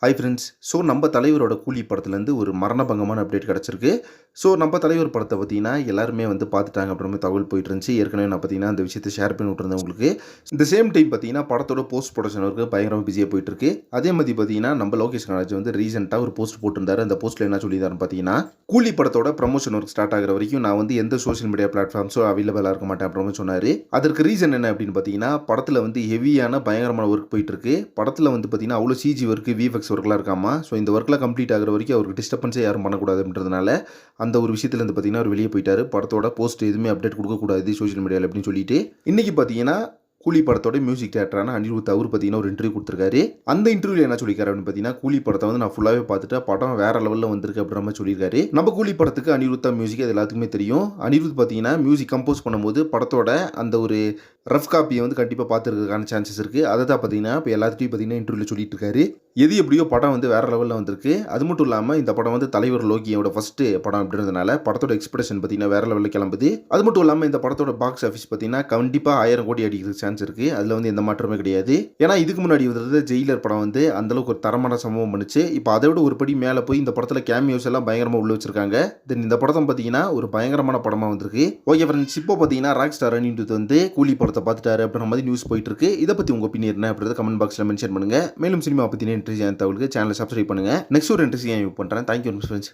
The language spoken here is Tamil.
Hi friends. ஸோ நம்ம தலைவரோட கூலி படத்துலேருந்து ஒரு மரணபங்கமான அப்டேட் கிடச்சிருக்கு. ஸோ நம்ம தலைவர் படத்தை பார்த்தீங்கன்னா எல்லாருமே வந்து பார்த்துட்டாங்க அப்படின்ற தகவல் போயிட்டு இருந்துச்சு. ஏற்கனவே நான் பார்த்தீங்கன்னா அந்த விஷயத்தை ஷேர் பண்ணி விட்டுருந்தேன் உங்களுக்கு. இந்த சேம் டைம் பார்த்தீங்கன்னா படத்தோட போஸ்ட் ப்ரொடக்ஷன் ஒர்க்கு பயங்கரமாக பிஸியாக போயிட்டு இருக்கு. அதே மாதிரி பார்த்தீங்கன்னா நம்ம லோகேஷ் கனகராஜ் வந்து ரீசெண்டாக ஒரு போஸ்ட் போட்டிருந்தாரு. அந்த போஸ்ட்டில் என்ன சொல்லியிருந்தாருன்னு பார்த்தீங்கன்னா, கூலி படத்தோட ப்ரமோஷன் ஒர்க் ஸ்டார்ட் ஆகிற வரைக்கும் நான் வந்து எந்த சோஷியல் மீடியா பிளாட்ஃபார்ம்ஸோ அவைலபிளாக இருக்க மாட்டேன் அப்படின்னு சொன்னார். அதற்கு ரீசன் என்ன அப்படின்னு பார்த்தீங்கன்னா, படத்தில் வந்து ஹெவியான பயங்கரமான ஒர்க் போயிட்டு இருக்கு. படத்தில் வந்து பார்த்தீங்கன்னா அவ்வளோ சிஜி ஒர்க்கு விஎஃப்எக்ஸ் ஒர்க்லாம் இருக்காமா. ஸோ இந்த ஒர்க்கில் கம்ப்ளீட் ஆகிற வரைக்கும் அவருக்கு டிஸ்டர்பன்ஸே யாரும் பண்ணக்கூடாது அப்படின்றதுனால அந்த ஒரு விஷயத்துலேருந்து பார்த்தீங்கன்னா அவர் வெளியே போயிட்டார். படத்தோட போஸ்ட் எதுவுமே அப்டேட் கொடுக்கக்கூடாது சோஷியல் மீடியாவில் அப்படின்னு சொல்லிட்டு இன்றைக்கி பார்த்தீங்கன்னா கூலி படத்தோட மியூசிக் டேரக்டரான அனிருத் அவர் பார்த்தீங்கன்னா ஒரு இன்டர்வியூ கொடுத்துருக்காரு. அந்த இன்டர்வியூவில் என்ன சொல்லியிருக்காரு அப்படின்னு பார்த்தீங்கன்னா, கூலி படத்தை வந்து நான் ஃபுல்லாகவே பார்த்துட்டு படம் வேற லெவலில் வந்திருக்கு அப்படின்ற மாதிரி சொல்லியிருக்காரு. நம்ம கூலி படத்துக்கு அனிருத்தா மியூசிக் அது எல்லாத்துக்குமே தெரியும். அனிருத் பார்த்தீங்கன்னா மியூசிக் கம்போஸ் பண்ணும்போது படத்தோட அந்த ஒரு ரஃப் காப்பியை வந்து கண்டிப்பாக பார்த்துருக்கான சான்சஸ் இருக்குது. அதை தான் பார்த்தீங்கன்னா இப்போ எல்லாத்தையும் பார்த்தீங்கன்னா இன்டர்வியூவில் சொல்லிட்டு இருக்காரு. எது எப்படியோ படம் வந்து வேற லெவலில் வந்திருக்கு. அது மட்டும் இல்லாமல் இந்த படம் வந்து தலைவர் லோகியோட ஃபஸ்ட்டு படம் அப்படின்றதுனால படத்தோட எக்ஸ்பிரஷன் பார்த்தீங்கன்னா வேற லெவலில் கிளம்புது. அது மட்டும் இல்லாமல் இந்த படத்தோட பாக்ஸ் ஆஃபீஸ் பார்த்தீங்கன்னா கண்டிப்பாக 1000 கோடி அடிக்கிறதுக்கு சான்ஸ் இருக்குது. அதில் வந்து எந்த மாற்றமே கிடையாது. ஏன்னா இதுக்கு முன்னாடி வந்து ஜெயிலர் படம் வந்து அந்தளவுக்கு ஒரு தரமான சம்பவம் பண்ணுச்சு. இப்போ அதை விட ஒரு படி மேலே போய் இந்த படத்தில் கேமியோஸ் எல்லாம் பயங்கரமாக உள்ள வச்சிருக்காங்க. தென் இந்த படத்தை பார்த்தீங்கன்னா ஒரு பயங்கரமான படமாக வந்திருக்கு. ஓகே ஃப்ரெண்ட்ஸ், இப்போ பார்த்தீங்கன்னா ராக் ஸ்டார் அனிருத் வந்து கூலி படத்தை பார்த்துட்டாரு அப்படின்ற மாதிரி நியூஸ் போயிட்டு இருக்கு. இதை பற்றி உங்கள் ஒப்பீனியன் என்ன அப்படின்றத கமெண்ட் பாக்ஸில் மென்ஷன் பண்ணுங்க. மேலும் சினிமா பற்றின இன்ட்ரெஸ்ட் தகவலுக்கு சேனலை சப்ஸ்கிரைப் பண்ணுங்க. நெக்ஸ்ட் ஒரு இன்ட்ரெஸ்ட் பண்ணுறேன். Thank you friends.